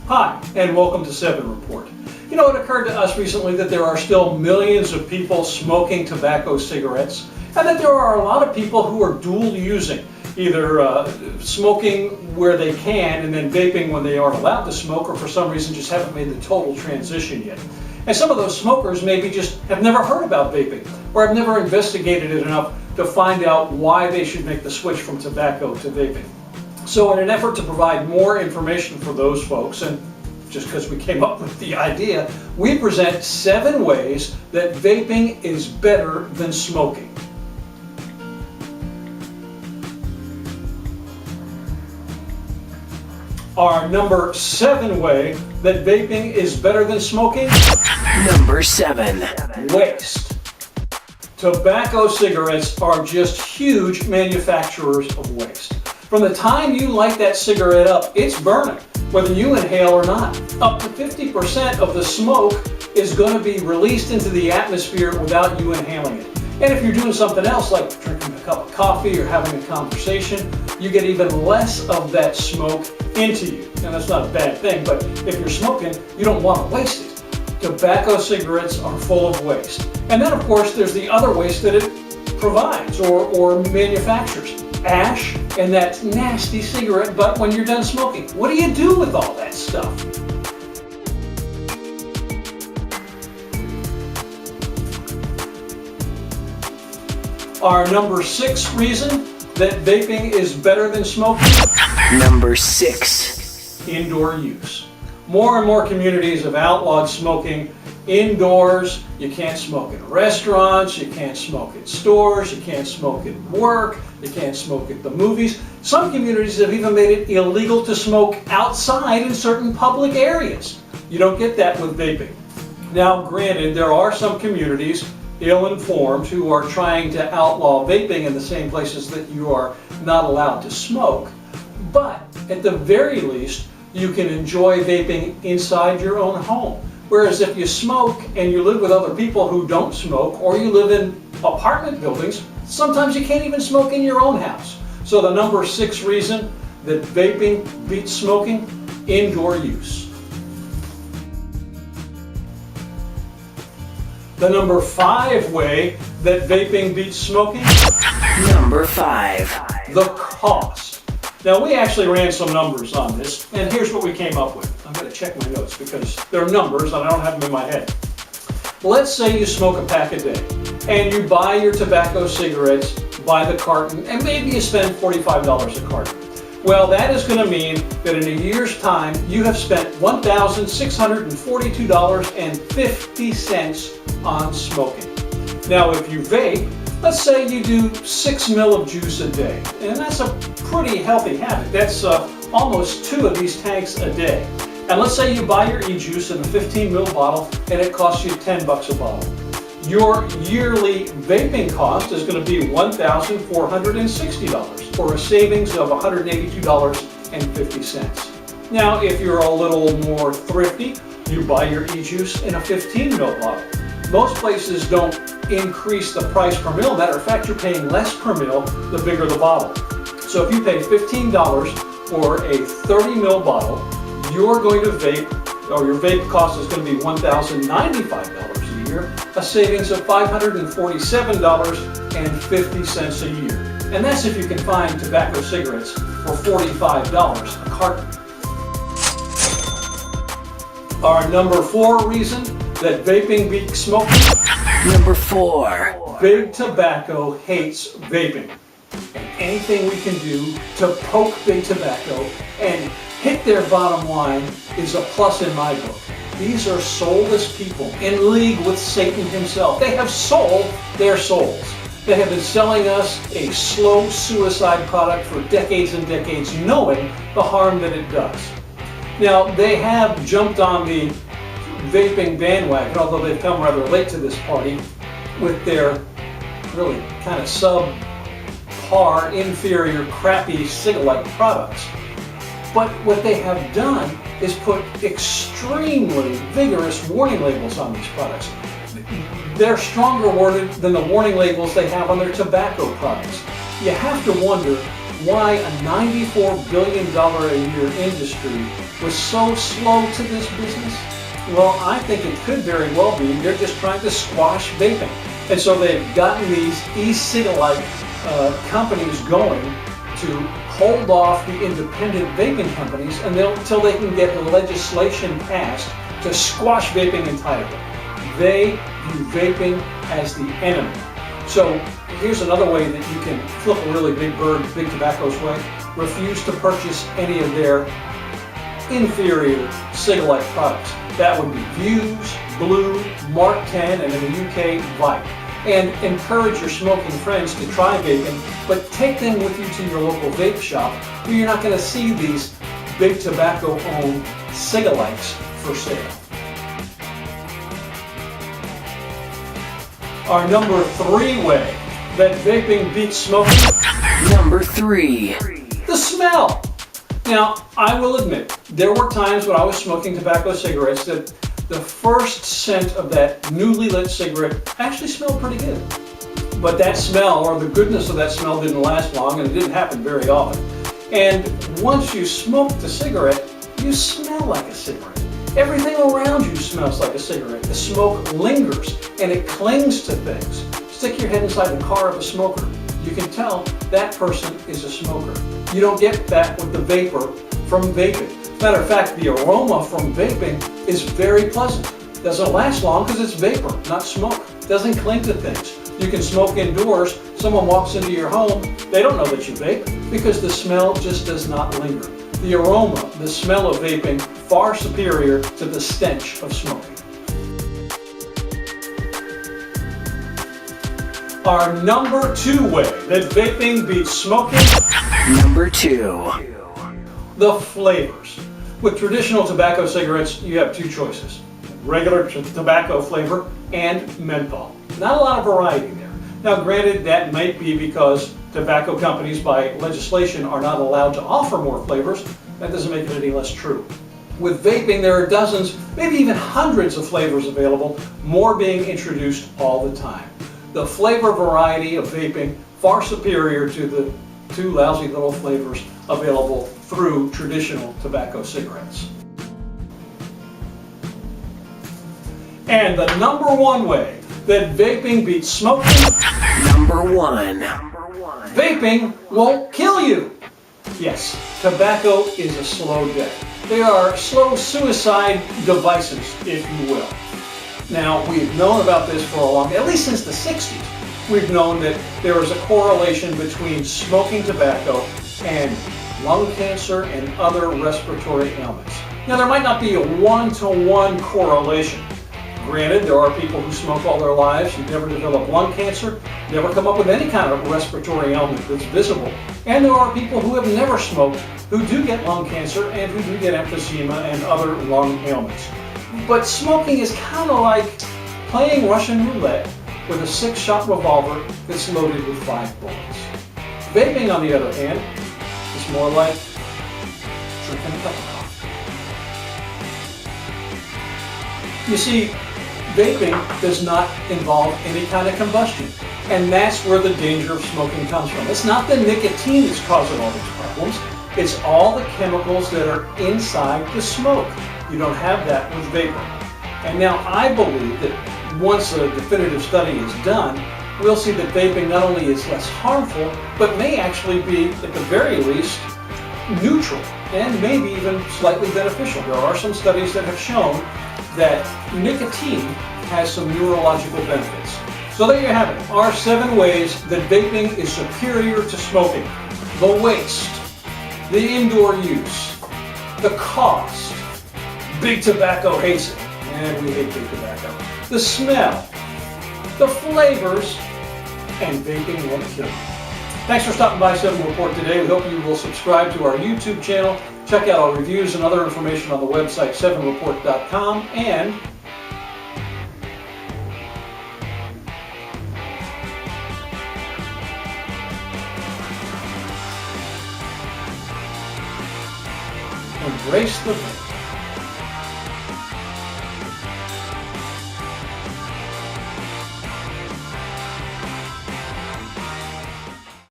Hi, and welcome to 7 Report. You know, it occurred to us recently that there are still millions of people smoking tobacco cigarettes, and that there are a lot of people who are dual using, either smoking where they can and then vaping when they aren't allowed to smoke, or for some reason just haven't made the total transition yet. And some of those smokers maybe just have never heard about vaping, or have never investigated it enough to find out why they should make the switch from tobacco to vaping. So in an effort to provide more information for those folks, and just because we came up with the idea, we present 7 ways that vaping is better than smoking. Our number 7 way that vaping is better than smoking? Number 7. Waste. Tobacco cigarettes are just huge manufacturers of waste. From the time you light that cigarette up, it's burning, whether you inhale or not. Up to 50% of the smoke is going to be released into the atmosphere without you inhaling it. And if you're doing something else, like drinking a cup of coffee or having a conversation, you get even less of that smoke into you. And that's not a bad thing, but if you're smoking, you don't want to waste it. Tobacco cigarettes are full of waste. And then, of course, there's the other waste that it provides or manufactures. Ash and that nasty cigarette butt when you're done smoking. What do you do with all that stuff? Our number 6 reason that vaping is better than smoking? Number 6. Indoor use. More and more communities have outlawed smoking indoors. You can't smoke in restaurants, you can't smoke in stores, you can't smoke at work, you can't smoke at the movies. Some communities have even made it illegal to smoke outside in certain public areas. You don't get that with vaping. Now, granted, there are some communities, ill-informed, who are trying to outlaw vaping in the same places that you are not allowed to smoke. But at the very least, you can enjoy vaping inside your own home. Whereas if you smoke and you live with other people who don't smoke, or you live in apartment buildings, sometimes you can't even smoke in your own house. So the number 6 reason that vaping beats smoking? Indoor use. The number 5 way that vaping beats smoking? Number 5. The cost. Now, we actually ran some numbers on this, and here's what we came up with. I'm going to check my notes because they're numbers and I don't have them in my head. Let's say you smoke a pack a day, and you buy your tobacco cigarettes by the carton, and maybe you spend $45 a carton. Well, that is going to mean that in a year's time, you have spent $1,642.50 on smoking. Now, if you vape, let's say you do 6 ml of juice a day, and that's a pretty healthy habit. That's almost 2 of these tanks a day. And let's say you buy your e-juice in a 15 ml bottle, and it costs you $10 a bottle. Your yearly vaping cost is going to be $1,460, or a savings of $182.50. Now, if you're a little more thrifty, you buy your e-juice in a 15 ml bottle. Most places don't increase the price per mil. Matter of fact, you're paying less per mil the bigger the bottle. So if you pay $15 for a 30 ml bottle, you're going to vape, or your vape cost is going to be $1,095 a year, a savings of $547.50 a year. And that's if you can find tobacco cigarettes for $45 a carton. Our number 4 reason that vaping beats smoking? Number 4. Big tobacco hates vaping. And anything we can do to poke big tobacco and hit their bottom line is a plus in my book. These are soulless people in league with Satan himself. They have sold their souls. They have been selling us a slow suicide product for decades and decades, knowing the harm that it does. Now, they have jumped on the vaping bandwagon, although they've come rather late to this party with their really kind of subpar, inferior, crappy cig-like products. But what they have done is put extremely vigorous warning labels on these products. They're stronger worded than the warning labels they have on their tobacco products. You have to wonder why a $94 billion a year industry was so slow to this business? Well, I think it could very well be they're just trying to squash vaping. And so they've gotten these e-cig-like companies going to hold off the independent vaping companies until they can get legislation passed to squash vaping entirely. They view vaping as the enemy. So here's another way that you can flip a really big bird Big Tobacco's way. Refuse to purchase any of their inferior cig-like products. That would be Vuse, Blue, Mark 10, and in the UK, Vipe. And encourage your smoking friends to try vaping, but take them with you to your local vape shop where you're not going to see these Big Tobacco-owned cig-alikes for sale. Our number 3 way that vaping beats smoking. Number 3. The smell. Now, I will admit, there were times when I was smoking tobacco cigarettes that the first scent of that newly lit cigarette actually smelled pretty good. But that smell, or the goodness of that smell, didn't last long, and it didn't happen very often. And once you smoke the cigarette, you smell like a cigarette. Everything around you smells like a cigarette. The smoke lingers, and it clings to things. Stick your head inside the car of a smoker. You can tell that person is a smoker. You don't get that with the vapor from vaping. Matter of fact, the aroma from vaping is very pleasant. Doesn't last long because it's vapor, not smoke. Doesn't cling to things. You can smoke indoors. Someone walks into your home, they don't know that you vape because the smell just does not linger. The aroma, the smell of vaping, far superior to the stench of smoking. Our number 2 way that vaping beats smoking. Number 2. The flavors. With traditional tobacco cigarettes, you have 2 choices. Regular tobacco flavor and menthol. Not a lot of variety there. Now granted, that might be because tobacco companies by legislation are not allowed to offer more flavors. That doesn't make it any less true. With vaping, there are dozens, maybe even hundreds of flavors available, more being introduced all the time. The flavor variety of vaping far superior to the 2 lousy little flavors available through traditional tobacco cigarettes. And the number 1 way that vaping beats smoking. Number 1. Vaping won't kill you. Yes, tobacco is a slow death. They are slow suicide devices, if you will. Now, we've known about this for a long time, at least since the 60s. We've known that there is a correlation between smoking tobacco and lung cancer and other respiratory ailments. Now, there might not be a 1-to-1 correlation. Granted, there are people who smoke all their lives who never develop lung cancer, never come up with any kind of respiratory ailment that's visible. And there are people who have never smoked who do get lung cancer and who do get emphysema and other lung ailments. But smoking is kind of like playing Russian roulette with a 6-shot revolver that's loaded with 5 bullets. Vaping, on the other hand, is more like drinking a cup of coffee. You see, vaping does not involve any kind of combustion, and that's where the danger of smoking comes from. It's not the nicotine that's causing all these problems, it's all the chemicals that are inside the smoke. You don't have that with vapor. And now I believe that once a definitive study is done, we'll see that vaping not only is less harmful, but may actually be, at the very least, neutral and maybe even slightly beneficial. There are some studies that have shown that nicotine has some neurological benefits. So there you have it, our 7 ways that vaping is superior to smoking. The waste, the indoor use, the cost, Big Tobacco hates it, and we hate Big Tobacco, the smell, the flavors, and vaping won't kill you. Thanks for stopping by 7 Report today. We hope you will subscribe to our YouTube channel, check out our reviews and other information on the website 7report.com, and embrace the vape.